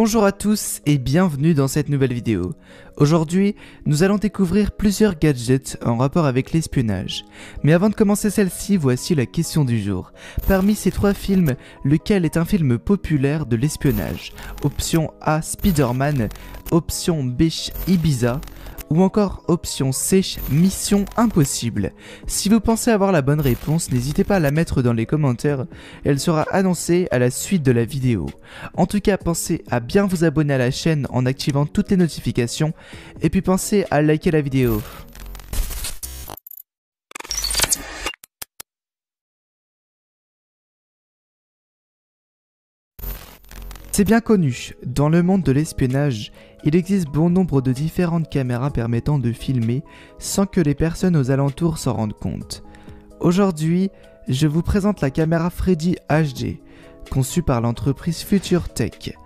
Bonjour à tous et bienvenue dans cette nouvelle vidéo. Aujourd'hui, nous allons découvrir plusieurs gadgets en rapport avec l'espionnage. Mais avant de commencer celle-ci, voici la question du jour. Parmi ces trois films, lequel est un film populaire de l'espionnage? Option A, Spider-Man, option B, Ibiza, ou encore option C, Mission Impossible. Si vous pensez avoir la bonne réponse, n'hésitez pas à la mettre dans les commentaires, elle sera annoncée à la suite de la vidéo. En tout cas, pensez à bien vous abonner à la chaîne en activant toutes les notifications, et puis pensez à liker la vidéo. C'est bien connu, dans le monde de l'espionnage, il existe bon nombre de différentes caméras permettant de filmer sans que les personnes aux alentours s'en rendent compte. Aujourd'hui, je vous présente la caméra Freddy HD, conçue par l'entreprise Future Tech.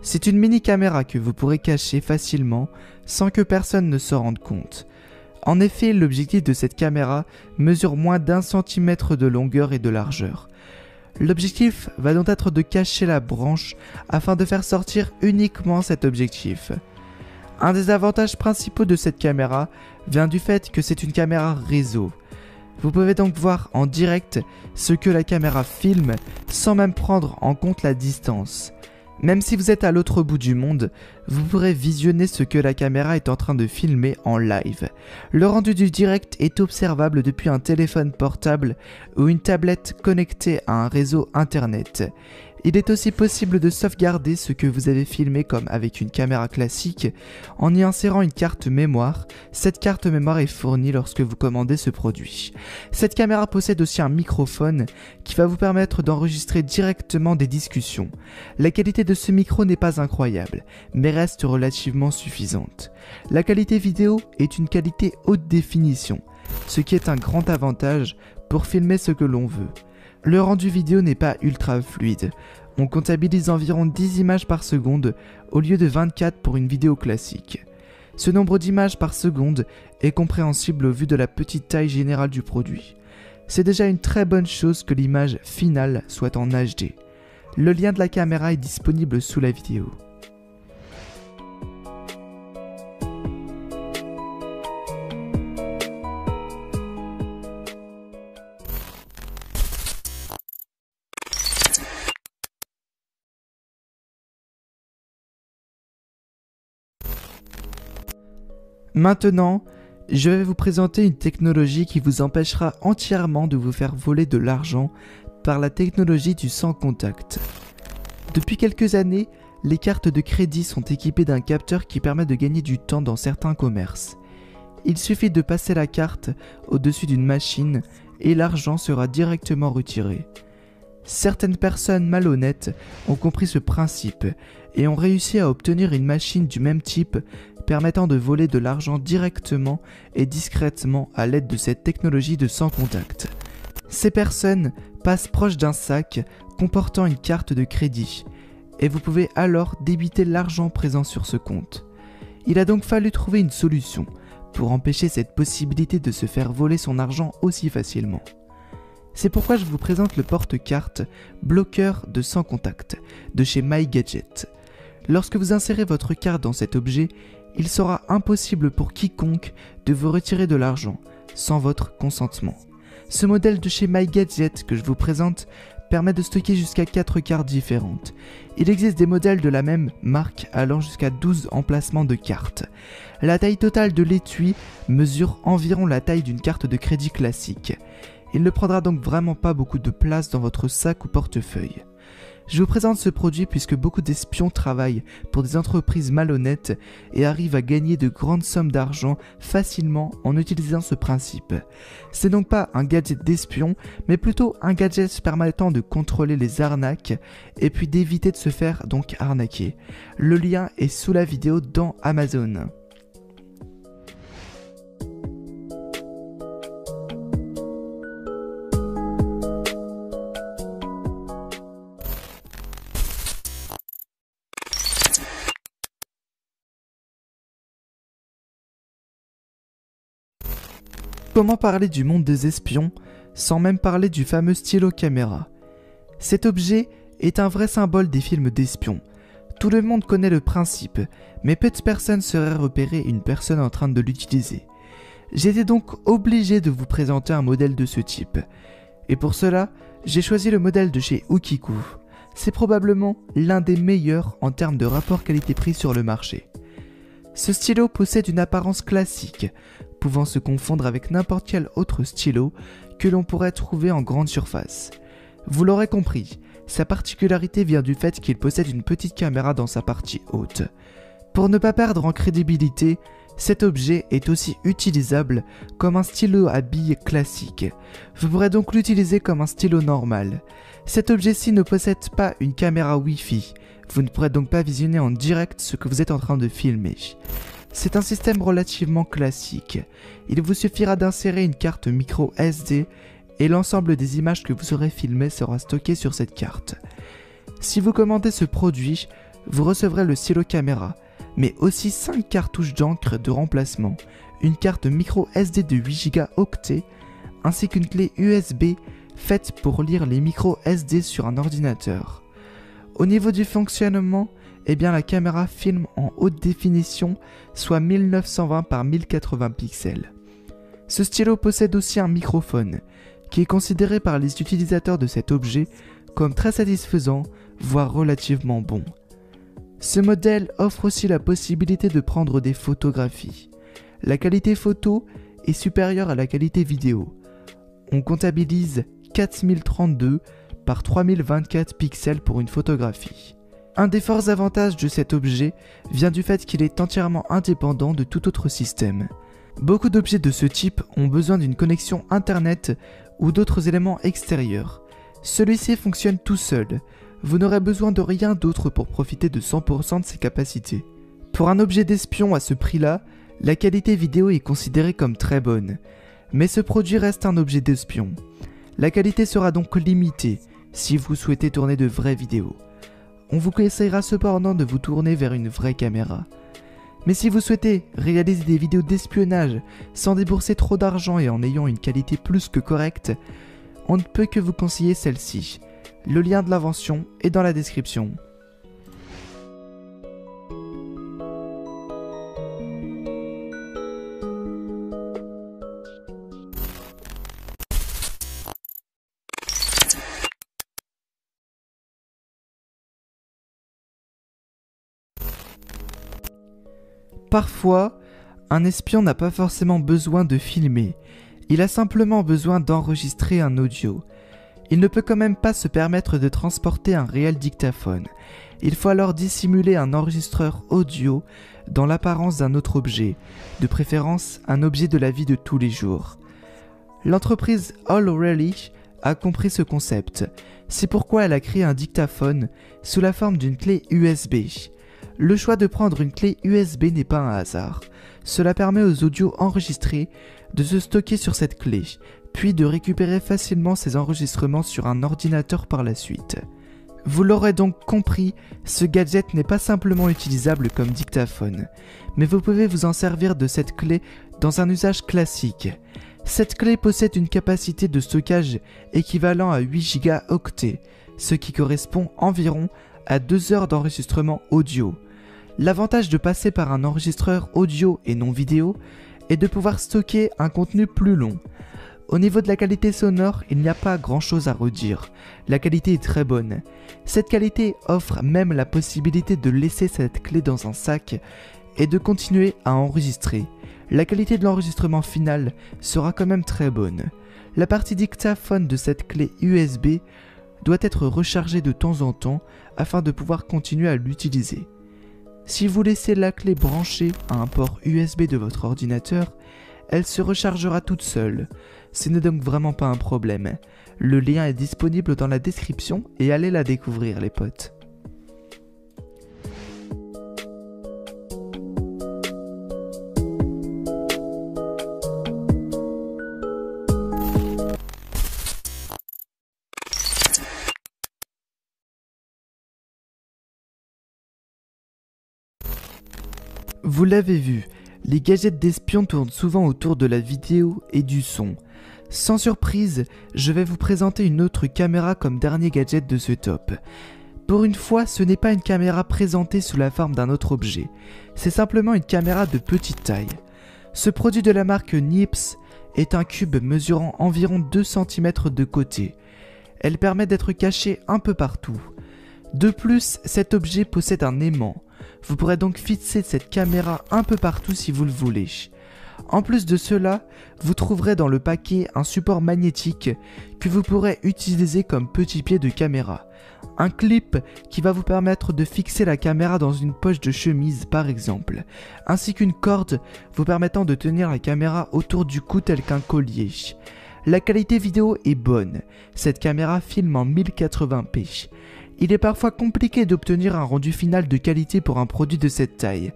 C'est une mini caméra que vous pourrez cacher facilement sans que personne ne s'en rende compte. En effet, l'objectif de cette caméra mesure moins d'1 centimètre de longueur et de largeur. L'objectif va donc être de cacher la branche afin de faire sortir uniquement cet objectif. Un des avantages principaux de cette caméra vient du fait que c'est une caméra réseau. Vous pouvez donc voir en direct ce que la caméra filme sans même prendre en compte la distance. Même si vous êtes à l'autre bout du monde, vous pourrez visionner ce que la caméra est en train de filmer en live. Le rendu du direct est observable depuis un téléphone portable ou une tablette connectée à un réseau internet. Il est aussi possible de sauvegarder ce que vous avez filmé comme avec une caméra classique en y insérant une carte mémoire. Cette carte mémoire est fournie lorsque vous commandez ce produit. Cette caméra possède aussi un microphone qui va vous permettre d'enregistrer directement des discussions. La qualité de ce micro n'est pas incroyable, mais reste relativement suffisante. La qualité vidéo est une qualité haute définition, ce qui est un grand avantage pour filmer ce que l'on veut. Le rendu vidéo n'est pas ultra fluide, on comptabilise environ 10 images par seconde au lieu de 24 pour une vidéo classique. Ce nombre d'images par seconde est compréhensible au vu de la petite taille générale du produit. C'est déjà une très bonne chose que l'image finale soit en HD. Le lien de la caméra est disponible sous la vidéo. Maintenant, je vais vous présenter une technologie qui vous empêchera entièrement de vous faire voler de l'argent par la technologie du sans contact. Depuis quelques années, les cartes de crédit sont équipées d'un capteur qui permet de gagner du temps dans certains commerces. Il suffit de passer la carte au-dessus d'une machine et l'argent sera directement retiré. Certaines personnes malhonnêtes ont compris ce principe et ont réussi à obtenir une machine du même type permettant de voler de l'argent directement et discrètement à l'aide de cette technologie de sans contact. Ces personnes passent proche d'un sac comportant une carte de crédit et vous pouvez alors débiter l'argent présent sur ce compte. Il a donc fallu trouver une solution pour empêcher cette possibilité de se faire voler son argent aussi facilement. C'est pourquoi je vous présente le porte-carte bloqueur de sans contact de chez MyGadget. Lorsque vous insérez votre carte dans cet objet, il sera impossible pour quiconque de vous retirer de l'argent sans votre consentement. Ce modèle de chez MyGadget que je vous présente permet de stocker jusqu'à 4 cartes différentes. Il existe des modèles de la même marque allant jusqu'à 12 emplacements de cartes. La taille totale de l'étui mesure environ la taille d'une carte de crédit classique. Il ne prendra donc vraiment pas beaucoup de place dans votre sac ou portefeuille. Je vous présente ce produit puisque beaucoup d'espions travaillent pour des entreprises malhonnêtes et arrivent à gagner de grandes sommes d'argent facilement en utilisant ce principe. C'est donc pas un gadget d'espion, mais plutôt un gadget permettant de contrôler les arnaques et puis d'éviter de se faire donc arnaquer. Le lien est sous la vidéo dans Amazon. Comment parler du monde des espions sans même parler du fameux stylo caméra? Cet objet est un vrai symbole des films d'espions. Tout le monde connaît le principe, mais peu de personnes sauraient repérer une personne en train de l'utiliser. J'étais donc obligé de vous présenter un modèle de ce type. Et pour cela, j'ai choisi le modèle de chez Ukiku. C'est probablement l'un des meilleurs en termes de rapport qualité-prix sur le marché. Ce stylo possède une apparence classique, pouvant se confondre avec n'importe quel autre stylo que l'on pourrait trouver en grande surface. Vous l'aurez compris, sa particularité vient du fait qu'il possède une petite caméra dans sa partie haute. Pour ne pas perdre en crédibilité, cet objet est aussi utilisable comme un stylo à billes classique. Vous pourrez donc l'utiliser comme un stylo normal. Cet objet-ci ne possède pas une caméra Wi-Fi. Vous ne pourrez donc pas visionner en direct ce que vous êtes en train de filmer. C'est un système relativement classique. Il vous suffira d'insérer une carte micro SD et l'ensemble des images que vous aurez filmées sera stocké sur cette carte. Si vous commandez ce produit, vous recevrez le stylo caméra, mais aussi 5 cartouches d'encre de remplacement, une carte micro SD de 8 Go octets, ainsi qu'une clé USB faite pour lire les micros SD sur un ordinateur. Au niveau du fonctionnement, la caméra filme en haute définition, soit 1920 par 1080 pixels. Ce stylo possède aussi un microphone, qui est considéré par les utilisateurs de cet objet comme très satisfaisant, voire relativement bon. Ce modèle offre aussi la possibilité de prendre des photographies. La qualité photo est supérieure à la qualité vidéo. On comptabilise 4032 par 3024 pixels pour une photographie. Un des forts avantages de cet objet vient du fait qu'il est entièrement indépendant de tout autre système. Beaucoup d'objets de ce type ont besoin d'une connexion internet ou d'autres éléments extérieurs. Celui-ci fonctionne tout seul. Vous n'aurez besoin de rien d'autre pour profiter de 100% de ses capacités. Pour un objet d'espion à ce prix-là, la qualité vidéo est considérée comme très bonne. Mais ce produit reste un objet d'espion. La qualité sera donc limitée si vous souhaitez tourner de vraies vidéos. On vous conseillera cependant de vous tourner vers une vraie caméra. Mais si vous souhaitez réaliser des vidéos d'espionnage sans débourser trop d'argent et en ayant une qualité plus que correcte, on ne peut que vous conseiller celle-ci. Le lien de l'invention est dans la description. Parfois, un espion n'a pas forcément besoin de filmer, il a simplement besoin d'enregistrer un audio. Il ne peut quand même pas se permettre de transporter un réel dictaphone. Il faut alors dissimuler un enregistreur audio dans l'apparence d'un autre objet, de préférence un objet de la vie de tous les jours. L'entreprise All-O'Reilly a compris ce concept. C'est pourquoi elle a créé un dictaphone sous la forme d'une clé USB. Le choix de prendre une clé USB n'est pas un hasard. Cela permet aux audios enregistrés de se stocker sur cette clé, puis de récupérer facilement ces enregistrements sur un ordinateur par la suite. Vous l'aurez donc compris, ce gadget n'est pas simplement utilisable comme dictaphone, mais vous pouvez vous en servir de cette clé dans un usage classique. Cette clé possède une capacité de stockage équivalent à 8 Go octets, ce qui correspond environ à 2 heures d'enregistrement audio. L'avantage de passer par un enregistreur audio et non vidéo est de pouvoir stocker un contenu plus long. Au niveau de la qualité sonore, il n'y a pas grand chose à redire. La qualité est très bonne. Cette qualité offre même la possibilité de laisser cette clé dans un sac et de continuer à enregistrer. La qualité de l'enregistrement final sera quand même très bonne. La partie dictaphone de cette clé USB doit être rechargée de temps en temps afin de pouvoir continuer à l'utiliser. Si vous laissez la clé branchée à un port USB de votre ordinateur, elle se rechargera toute seule. Ce n'est donc vraiment pas un problème. Le lien est disponible dans la description et allez la découvrir les potes. Vous l'avez vu, les gadgets d'espions tournent souvent autour de la vidéo et du son. Sans surprise, je vais vous présenter une autre caméra comme dernier gadget de ce top. Pour une fois, ce n'est pas une caméra présentée sous la forme d'un autre objet, c'est simplement une caméra de petite taille. Ce produit de la marque Nips est un cube mesurant environ 2 cm de côté. Elle permet d'être cachée un peu partout. De plus, cet objet possède un aimant. Vous pourrez donc fixer cette caméra un peu partout si vous le voulez. En plus de cela, vous trouverez dans le paquet un support magnétique que vous pourrez utiliser comme petit pied de caméra. Un clip qui va vous permettre de fixer la caméra dans une poche de chemise par exemple, ainsi qu'une corde vous permettant de tenir la caméra autour du cou tel qu'un collier. La qualité vidéo est bonne, cette caméra filme en 1080p. Il est parfois compliqué d'obtenir un rendu final de qualité pour un produit de cette taille,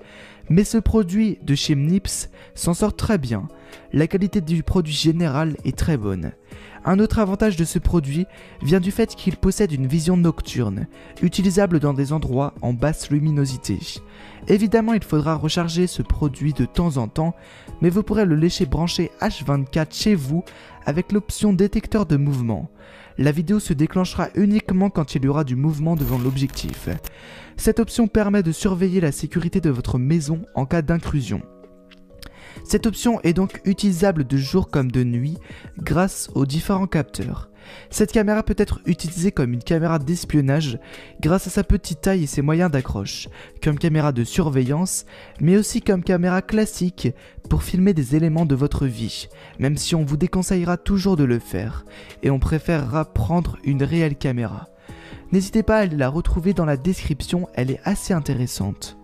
mais ce produit de chez Nips s'en sort très bien. La qualité du produit général est très bonne. Un autre avantage de ce produit vient du fait qu'il possède une vision nocturne, utilisable dans des endroits en basse luminosité. Évidemment, il faudra recharger ce produit de temps en temps, mais vous pourrez le laisser branché H24 chez vous avec l'option détecteur de mouvement. La vidéo se déclenchera uniquement quand il y aura du mouvement devant l'objectif. Cette option permet de surveiller la sécurité de votre maison en cas d'intrusion. Cette option est donc utilisable de jour comme de nuit grâce aux différents capteurs. Cette caméra peut être utilisée comme une caméra d'espionnage grâce à sa petite taille et ses moyens d'accroche, comme caméra de surveillance, mais aussi comme caméra classique pour filmer des éléments de votre vie, même si on vous déconseillera toujours de le faire, et on préférera prendre une réelle caméra. N'hésitez pas à la retrouver dans la description, elle est assez intéressante.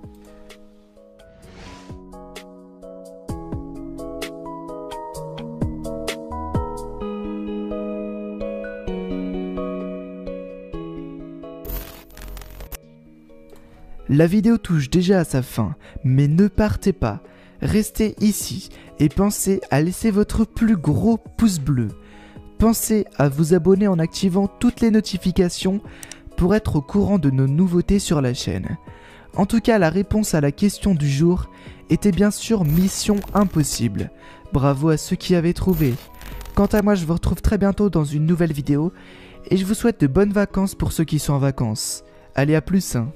La vidéo touche déjà à sa fin, mais ne partez pas, restez ici et pensez à laisser votre plus gros pouce bleu. Pensez à vous abonner en activant toutes les notifications pour être au courant de nos nouveautés sur la chaîne. En tout cas, la réponse à la question du jour était bien sûr Mission Impossible. Bravo à ceux qui avaient trouvé. Quant à moi, je vous retrouve très bientôt dans une nouvelle vidéo et je vous souhaite de bonnes vacances pour ceux qui sont en vacances. Allez, à plus hein.